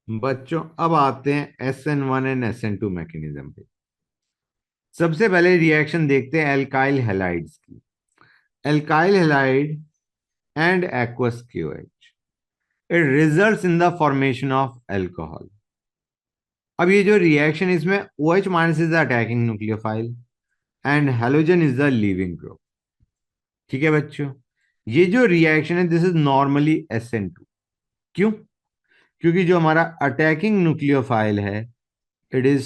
बच्चों अब आते हैं SN1 एंड SN2 मैकेनिज्म पे। सबसे पहले रिएक्शन देखते हैं एल्काइल हैलाइड्स की। Alkyl halide and aqueous KOH, it results in the formation of alcohol. अब ये जो रिएक्शन, इसमें OH minus is the attacking nucleophile and halogen is the leaving group. ठीक है बच्चों, ये जो रिएक्शन है दिस इज नॉर्मली SN2। क्यों? क्योंकि जो हमारा अटैकिंग न्यूक्लियोफाइल है it is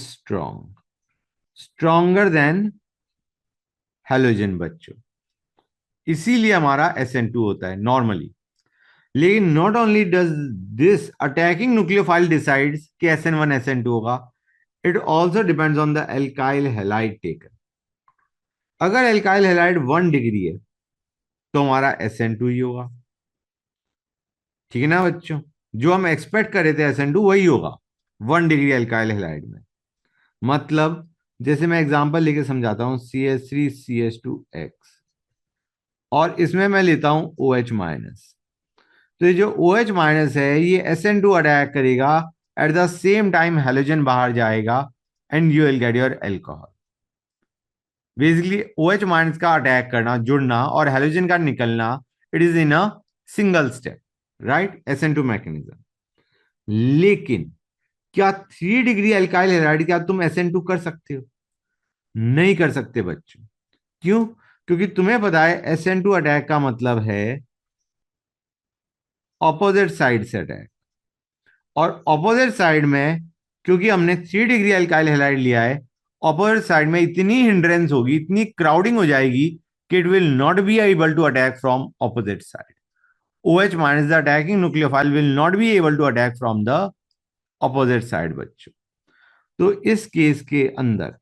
stronger than halogen बच्चों, इसीलिए हमारा SN2 होता है नॉर्मली। लेकिन not only does this attacking nucleophile decides कि SN1 SN2 होगा, it also depends on the alkyl halide taken. अगर एल्काइल हैलाइड 1 डिग्री है तो हमारा SN2 ही होगा। ठीक है ना बच्चों, जो हम एक्सपेक्ट कर रहे थे SN2 वही होगा 1 डिग्री एल्काइल हैलाइड में। मतलब जैसे मैं एग्जांपल लेके समझाता हूं, CH3CH2X और इसमें मैं लेता हूं OH माइनस। तो ये जो OH माइनस है ये SN2 अटैक करेगा, at the same time halogen बाहर जाएगा and you will get your alcohol. Basically OH minus का अटैक करना, जुड़ना और हेलोजन का निकलना, it is in a single step, right, SN2 mechanism. लेकिन क्या 3 डिग्री एल्काइल हैलाइड क्या तुम SN2 कर सकते हो? नहीं कर सकते बच्चों। क्यों? क्योंकि तुम्हें पता है SN2 अटैक का मतलब है ऑपोजिट साइड से अटैक। और ऑपोजिट साइड में, क्योंकि हमने 3 डिग्री अल्काइल हैलाइड लिया है, ऑपोजिट साइड में इतनी हिंड्रेंस होगी, इतनी क्राउडिंग हो जाएगी कि it will not be able to attack from opposite side. OH minus the attacking nucleophile will not be able to attack from the opposite side बच्चों। तो इस केस के अंदर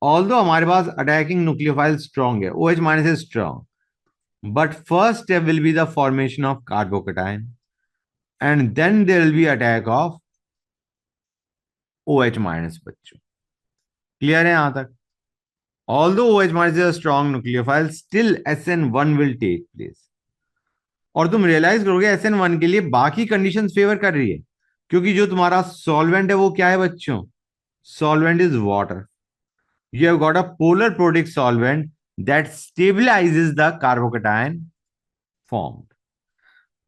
ऑल्दो हमारे पास अटैकिंग न्यूक्लियोफाइल स्ट्रॉन्ग है, OH minus is strong, but first step will be the formation of carbocation and then there will be attack of OH minus बच्चों। Clear है यहां तक? Although OH minus is a strong nucleophile, still SN1 will take place. और तुम realise करोगे SN1 के लिए बाकी कंडीशंस फेवर कर रही है, क्योंकि जो तुम्हारा सॉल्वेंट है वो क्या है बच्चों? Solvent is water. You have got a polar protic solvent that stabilises the carbocation formed.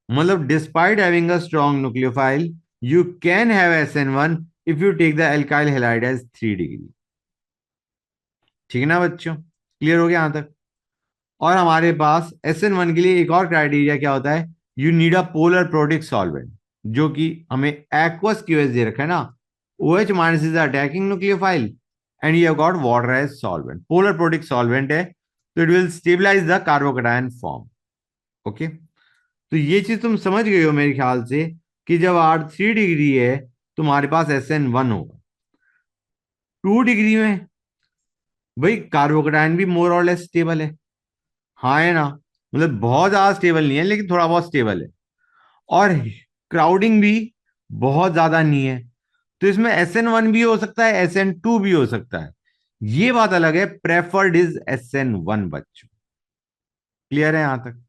मतलब despite having a strong nucleophile you can have SN1 if you take the alkyl halide as 3 degree. ठीक है ना बच्चों, clear हो गया यहां तक? और हमारे पास SN1 के लिए एक और क्राइटेरिया क्या होता है? You need a polar protic solvent, जो कि हमें एक्वस की वजह से रखा है ना। OH minus is attacking nucleophile and you have got water as solvent, polar protic solvent है, तो it will stabilise the carbocation form. Okay, तो ये चीज तुम समझ गए हो मेरे ख्याल से कि जब R 3 डिग्री है तुम्हारे पास SN1 होगा। 2 डिग्री में भाई कार्बोकेटायन भी मोर और लेस स्टेबल है। हाँ है ना, मतलब बहुत ज्यादा स्टेबल नहीं है लेकिन थोड़ा बहुत स्टेबल है। और क्राउडिंग भी बहुत ज्यादा नहीं है। तो इसमें SN1 भी हो सकता है, SN2 भी हो सकता है। ये बात अलग है, प्रेफर्ड इज SN1 बच्चों। क्लियर है यहां तक?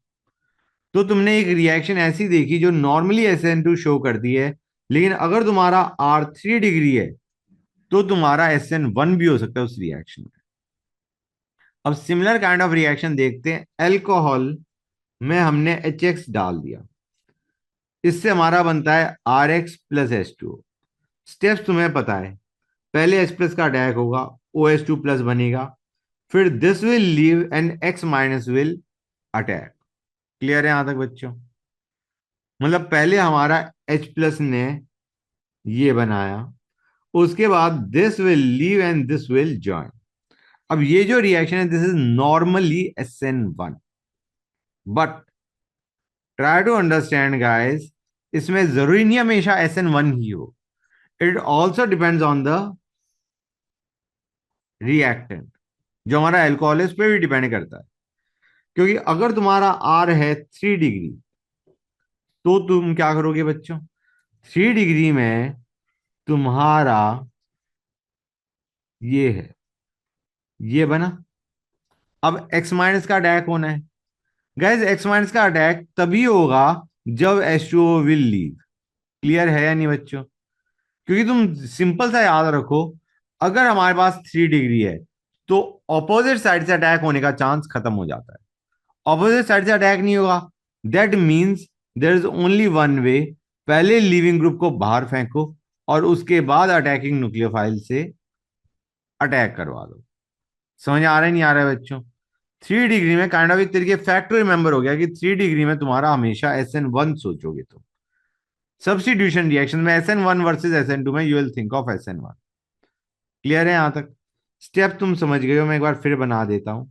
तो तुमने एक रिएक्शन ऐसी देखी जो नॉर्मली SN2 शो करती है, लेकिन अगर तुम्हारा R 3 डिग्री है तो तुम्हारा SN1 भी हो सकता है उस रिएक्शन में। अब सिमिलर काइंड ऑफ रिएक्शन देखते हैं। एल्कोहल में हमने HX डाल दिया, इससे हमारा बनता है RX+H2O। स्टेप्स तुम्हें पता है, पहले H प्लस का अटैक होगा, OH2 प्लस बनेगा, फिर this will leave and X minus will attack. Clear है यहां तक बच्चों? मतलब पहले हमारा H प्लस ने ये बनाया, उसके बाद this will leave and this will join. अब ये जो रिएक्शन है this is normally SN1, but try to understand guys, इसमें जरूरी नहीं हमेशा SN1 ही हो। It also depends on the reactant, जो हमारा अल्कोहल है उस पर भी डिपेंड करता है। क्योंकि अगर तुम्हारा R है 3 डिग्री, तो तुम क्या करोगे बच्चों? 3 डिग्री में तुम्हारा ये है, ये बना। अब X माइनस का अटैक होना है। गैस X माइनस का अटैक तभी होगा जब H2O विल लीव। क्लियर है या नहीं बच्चों? क्योंकि तुम सिंपल सा याद रखो, अगर हमारे पास 3 डिग्री है तो ऑपोजिट साइड से अटैक होने का चांस खत्म हो जाता है। ऑपोजिट साइड से अटैक नहीं होगा, that means there is only one way. पहले लिविंग ग्रुप को बाहर फेंको और उसके बाद अटैकिंग न्यूक्लियोफाइल से अटैक करवा दो। समझ आ रहा है नहीं आ रहा है बच्चों? 3 डिग्री में काइंड ऑफ एक तरीके फैक्ट रिमेंबर हो गया कि 3 डिग्री में तुम्हारा हमेशा SN1 सोचोगे तुम। सब्स्टिट्यूशन रिएक्शन में SN1 वर्सेस SN2 में you will think of SN1। Clear है यहां तक? स्टेप तुम समझ गए हो, मैं एक बार फिर बना देता हूं।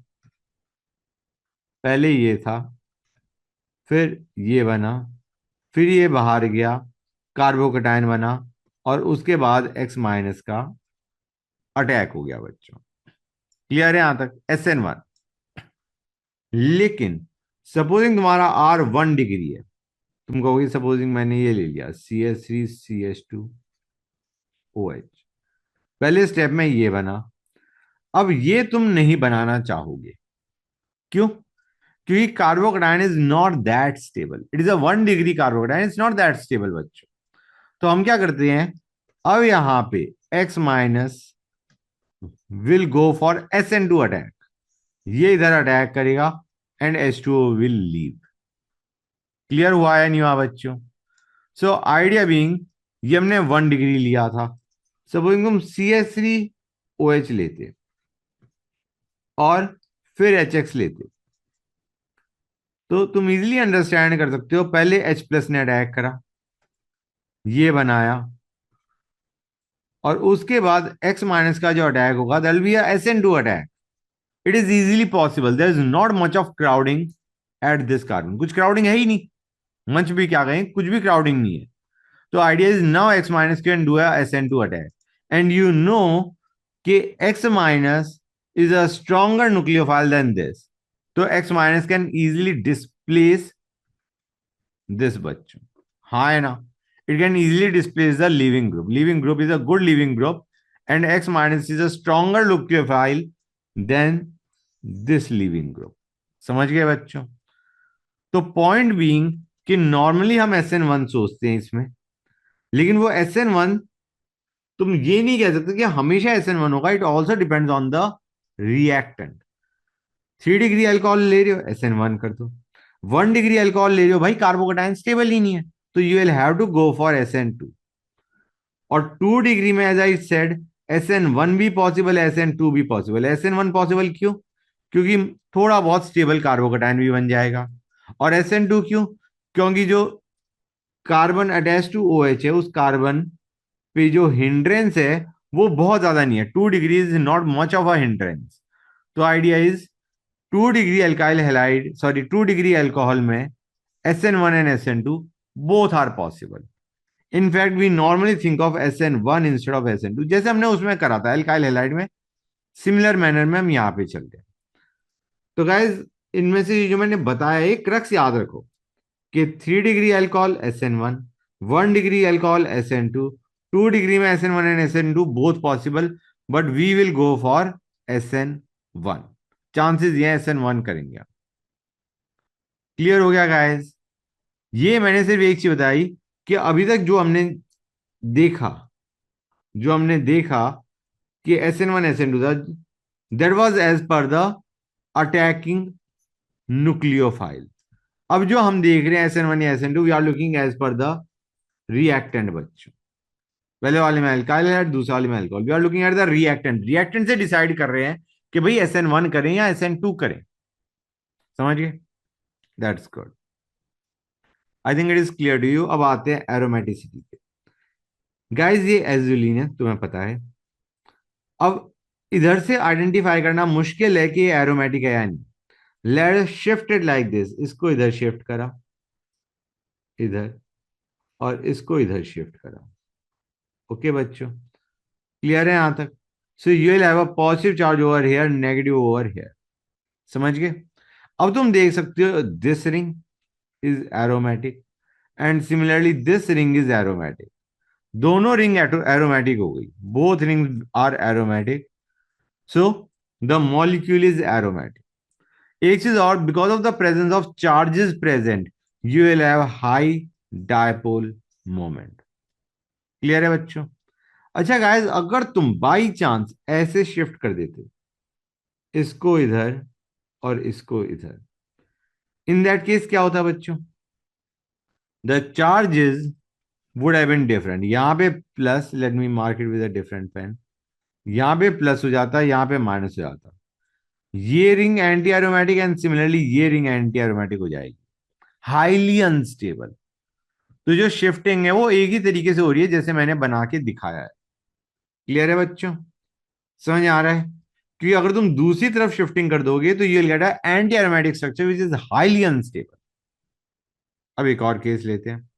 पहले ये था, फिर ये बना, फिर ये बाहर गया, कार्बोकेटायन बना, और उसके बाद X माइनस का अटैक हो गया बच्चों। क्लियर है यहां तक? SN1। लेकिन सपोजिंग तुम्हारा R 1 डिग्री है, तुम कहोगे सपोजिंग मैंने ये ले लिया CH3CH2OH, पहले स्टेप में ये बना। अब ये तुम नहीं बनाना चाहोगे, क्यों? क्योंकि carbocation is not that stable, it is a 1 degree carbocation, it's not that stable बच्चों। तो हम क्या करते हैं, अब यहां पे X minus will go for SN2 attack, ये इधर अटैक करेगा and H2O will leave. Clear हुआ या नहीं हुआ बच्चों? सो आइडिया बीइंग, ये हमने 1 डिग्री लिया था, सपोजिंग तुम CH3OH लेते और फिर HX लेते, तो तुम इजीली अंडरस्टैंड कर सकते हो, पहले H प्लस ने अटैक करा, ये बनाया, और उसके बाद X माइनस का जो अटैक होगा that will be a SN2 attack. It is easily possible, there is not much of crowding at this carbon, कुछ क्राउडिंग है ही नहीं, मच भी क्या कहें, कुछ भी क्राउडिंग नहीं है। तो idea is now X minus can do SN2 attack, and you know कि X minus is a stronger nucleophile than this, तो X minus can easily displace this बच्चों। हाँ है ना? It can easily displace the leaving group, leaving group is a good leaving group, and X minus is a stronger nucleophile than this leaving group. समझ गए बच्चों? तो point being कि normally हम SN1 सोचते हैं इसमें, लेकिन वो SN1 तुम ये नहीं कह सकते कि हमेशा SN1 होगा, it also depends on the reactant. 3 degree alcohol ले रहे हो, SN1 कर दो। 1 डिग्री अल्कोहल ले रहे हो, भाई कार्बोकेटाइन स्टेबल ही नहीं है, तो you will have to go for SN2। और 2 डिग्री में एज आई सेड SN1 भी पॉसिबल है, SN2 भी पॉसिबल है। SN1 पॉसिबल क्यों? क्योंकि थोड़ा बहुत स्टेबल कार्बोकेटाइन भी बन जाएगा। और SN2 क्यों? क्योंकि जो कार्बन अटैच टू OH है, उस कार्बन पे जो हिंड्रेंस है वो बहुत ज्यादा नहीं है, 2 degree is not much of a hindrance. तो idea is 2 degree alkyl halide, sorry 2 degree alcohol में SN1 and SN2 both are possible. In fact we normally think of SN1 instead of SN2, जैसे हमने उसमें करा था एल्काइल हेलाइड में, similar manner में हम यहाँ पे चल रहे हैं। तो गाइज, इनमें से जो मैंने बताया एक क्रक्स याद रखो कि 3 degree alcohol SN1, 1 degree alcohol SN2, 2 degree में SN1 and SN2 both possible, but we will go for SN1। Chances ये SN1 करेंगे। क्लियर हो गया गाइज? ये मैंने सिर्फ एक चीज बताई कि अभी तक देखा जो हमने देखा कि SN1 SN2 था, that was as per the attacking nucleophile. अब जो हम देख रहे हैं SN1 या SN2, we are looking as per the reactant बच्चों। पहले वाले में अल्काइल है, दूसरे वाले में alcohol, we are looking at the reactant, reactant से डिसाइड कर रहे हैं कि भाई SN1 करें या SN2 करें। समझ गए? That's good, I think it is clear to you. अब आते हैं एरोमेटिसिटी पे। गाइस, ये एजुलिन है, तुम्हें पता है। अब इधर से आइडेंटिफाई करना मुश्किल है कि ये एरोमेटिक है या नहीं। Let shift it like this, इसको इधर शिफ्ट करा, इधर, और इसको इधर शिफ्ट करा। ओके बच्चों, क्लियर है यहां तक? So you will have a positive charge over here, negative over here. समझ गए? अब तुम देख सकते हो this ring is aromatic and similarly this ring is aromatic. दोनों रिंग एरोमेटिक हो गई, both rings are aromatic, so the molecule is aromatic. एक चीज और, because of the presence of charges present, you will have high dipole moment. Clear है बच्चों? अच्छा guys, अगर तुम बाई चांस ऐसे शिफ्ट कर देते, इसको इधर और इसको इधर, इन दैट केस क्या होता बच्चों? The charges would have been different. यहां पे plus, let me mark it with a different pen, यहां पे प्लस हो जाता, यहां पे माइनस हो जाता। ये ring anti aromatic and similarly ये रिंग एंटी एरोमेटिक हो जाएगी, हाईली अनस्टेबल। तो जो शिफ्टिंग है वो एक ही तरीके से हो रही है जैसे मैंने बना के दिखाया है। क्लियर है बच्चों? समझ आ रहा है? क्योंकि अगर तुम दूसरी तरफ शिफ्टिंग कर दोगे तो ये get anti aromatic structure which is highly unstable. अब एक और केस लेते हैं।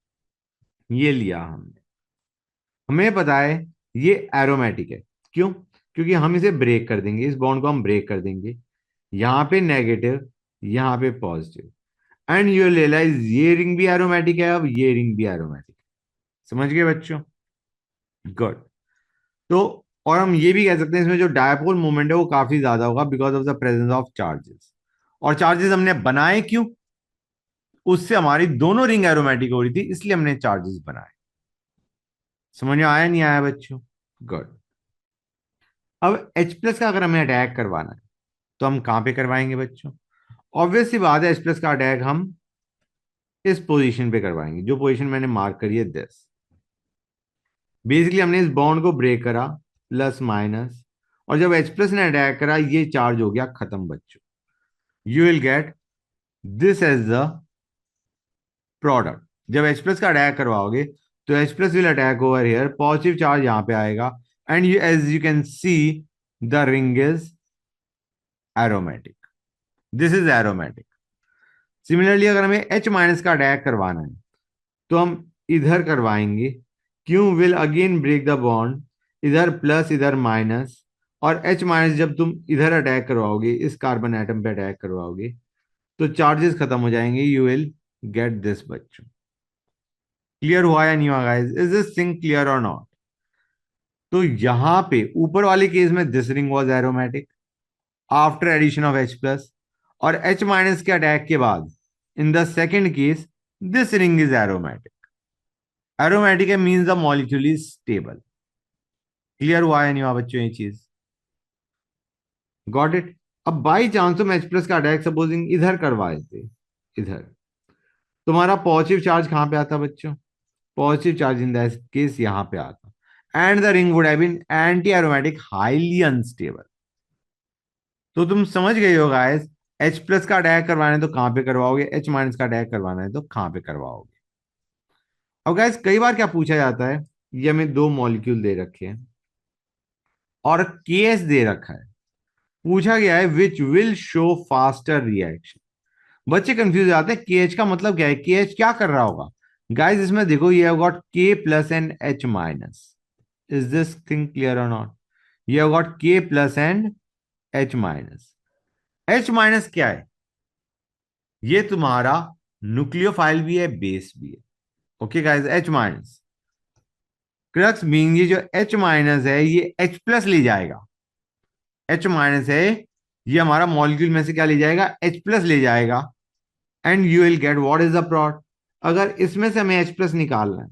ये लिया हमने, हमें पता है ये एरोमेटिक है। क्यों? क्योंकि हम इसे ब्रेक कर देंगे, इस बॉन्ड को हम ब्रेक कर देंगे। यहां पे नेगेटिव, यहां पे पॉजिटिव, एंड यू रियलाइज ये रिंग भी एरोमेटिक है, अब ये रिंग भी एरोमेटिक। समझ गए बच्चों? गुड। तो और हम ये भी कह सकते हैं इसमें जो डायपोल मोमेंट है वो काफी ज्यादा होगा because of the presence of charges. और चार्जेस हमने बनाए क्यों? उससे हमारी दोनों रिंग एरोमेटिक हो रही थी, इसलिए हमने चार्जेस बनाए। समझ में आया नहीं आया बच्चों? गुड। अब H प्लस का अगर हमें अटैक करवाना है तो हम कहां पे करवाएंगे बच्चों? ऑब्वियस सी बात है, H प्लस का अटैक हम इस पोजीशन पे करवाएंगे, जो पोजीशन मैंने मार्क करी है दिस। बेसिकली हमने इस बॉन्ड को ब्रेक करा, प्लस माइनस, और जब H प्लस ने अटैक करा ये चार्ज हो गया खत्म बच्चों। You will get this as the product. जब H प्लस का अटैक करवाओगे तो H plus will attack over here, positive charge यहां पे आएगा, and you as you can see the ring is aromatic. This is aromatic. Similarly अगर हमें H minus का अटैक करवाना है तो हम इधर करवाएंगे। क्यों? Will again break the bond, इधर प्लस इधर माइनस, और H माइनस जब तुम इधर अटैक करवाओगे, इस कार्बन एटम पे अटैक करवाओगे, तो चार्जेस खत्म हो जाएंगे। यू विल गेट दिस बच्चों। क्लियर हुआ या नहीं हुआ guys? Is this thing clear और नॉट? तो यहां पे ऊपर वाले केस में this ring was aromatic after addition of H plus, और H माइनस के अटैक के बाद in the second case this ring is aromatic. Aromatic है means the molecule is stable. Clear हुआ है नहीं हुआ बच्चों ये चीज? Got it? अब बाई चांस तुम H प्लस का अटैक सपोजिंग इधर करवा देते, इधर, तुम्हारा पॉजिटिव चार्ज कहां पे आता बच्चों? Positive charge in that case यहां पे आता, and the ring would have been anti aromatic highly unstable. तो तुम समझ गए हो गाइस, H प्लस का अटैक करवाना है तो कहां पे करवाओगे, H माइनस का अटैक करवाना है तो कहां पे करवाओगे। अब गाइस कई बार क्या पूछा जाता है, ये हमें दो मॉलिक्यूल दे रखे हैं और केस दे रखा है, पूछा गया है which will show faster reaction. बच्चे कंफ्यूज आते हैं, केएच का मतलब क्या है, केएच क्या कर रहा होगा? गाइस इसमें देखो, ये हैव गॉट के plus and H minus. Is this thing clear और नॉट? ये हैव गॉट के plus and H minus. H minus क्या है? ये तुम्हारा न्यूक्लियोफाइल भी है, बेस भी है। Okay guys, H minus crux mean, ये जो एच माइनस है ये एच प्लस ले जाएगा। एच माइनस है, ये हमारा मॉलिक्यूल में से क्या ले जाएगा? एच प्लस ले जाएगा, and you will get what is the product. अगर इसमें से हमें H प्लस निकालना है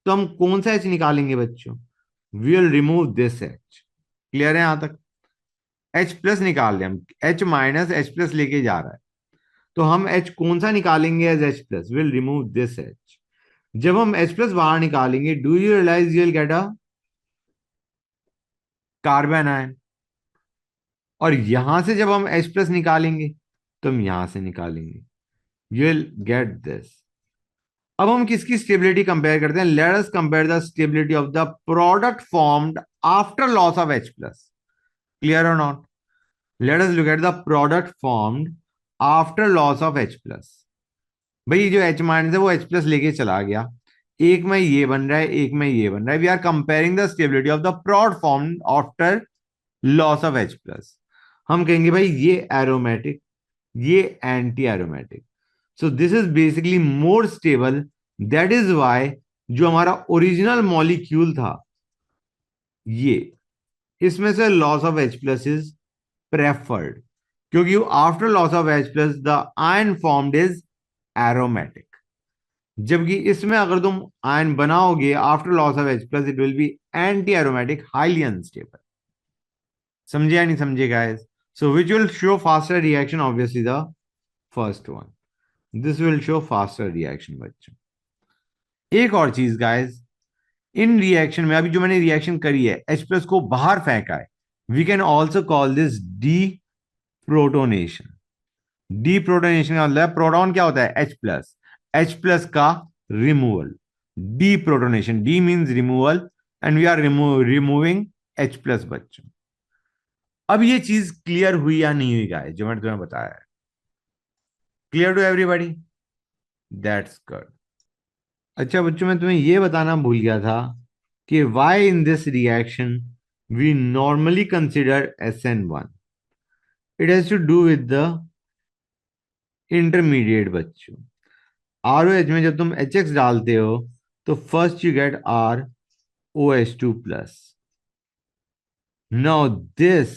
तो हम कौन सा H निकालेंगे बच्चों? We will remove this H। Clear है यहां तक? H प्लस निकाल दें हम, H माइनस H प्लस लेके जा रहा है, तो हम H कौन सा निकालेंगे as H plus? Will remove this H। जब हम H प्लस बाहर निकालेंगे, do you realize you will get a carbon ion, और यहां से जब हम H प्लस निकालेंगे तो हम यहां से निकालेंगे, यू विल गेट दिस। अब हम किसकी स्टेबिलिटी कंपेयर करते हैं? Let us compare the stability of the product formed after loss of H plus. Clear और not? Let us look at the product formed after loss of H plus. भाई जो H minus है वो H plus लेके चला गया, एक में ये बन रहा है, एक में ये बन रहा है। We are comparing the stability of the product formed after loss of H plus. हम कहेंगे भाई ये एरोमेटिक, ये anti aromatic, so this is basically more stable. That is why जो हमारा ओरिजिनल मॉलिक्यूल था ये, इसमें से loss of H plus is preferred, क्योंकि after loss of H plus the ion formed is aromatic. जबकि इसमें अगर तुम आयन बनाओगे after loss of H plus it will be anti aromatic, highly unstable. समझे या नहीं समझे guys? So which will show faster reaction? Obviously the first one, this will show faster reaction बच्चों। एक और चीज गाइस, इन रिएक्शन में अभी जो मैंने रिएक्शन करी है, H प्लस को बाहर फेंका है, we can also call this deprotonation. Deprotonation का मतलब प्रोटॉन क्या होता है? H प्लस का removal, deprotonation. De means removal and we are removing H plus बच्चों। अब ये चीज क्लियर हुई या नहीं हुई गाइस, जो मैंने तुम्हें बताया है? Clear to everybody? That's good. अच्छा बच्चों, मैं तुम्हें ये बताना भूल गया था कि why in this reaction we normally consider SN1। It has to do with the intermediate बच्चों। ROH में जब तुम HX डालते हो तो first you get ROH2 plus. Now this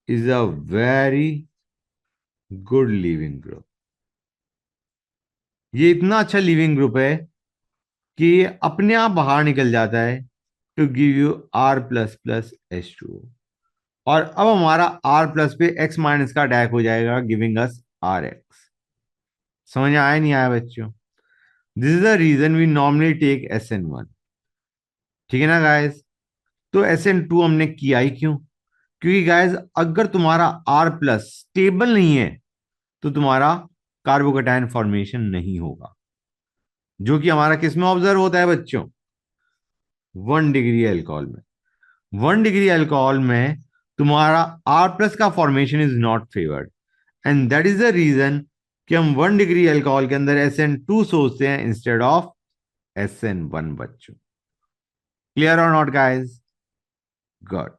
is a very good leaving group. ये इतना अच्छा लीविंग ग्रुप है कि ये अपने आप बाहर निकल जाता है to give you R plus plus H2O। और अब हमारा R प्लस पे X माइनस का अटैक हो जाएगा, गिविंग अस RX। समझ में आया नहीं आया बच्चों? This is the reason we normally take SN1। ठीक है ना गाइस? तो SN2 हमने किया ही क्यों? क्योंकि गाइस अगर तुम्हारा R प्लस स्टेबल नहीं है तो तुम्हारा कार्बोकैटायन फॉर्मेशन नहीं होगा, जो कि हमारा किस में ऑब्जर्व होता है बच्चों? 1 डिग्री अल्कोहल में। 1 डिग्री अल्कोहल में तुम्हारा R प्लस का formation is not favoured, and that is the reason कि हम 1 डिग्री अल्कोहल के अंदर SN2 सोचते हैं इंस्टेड ऑफ SN1 बच्चों। क्लियर और नॉट गाइस? गुड।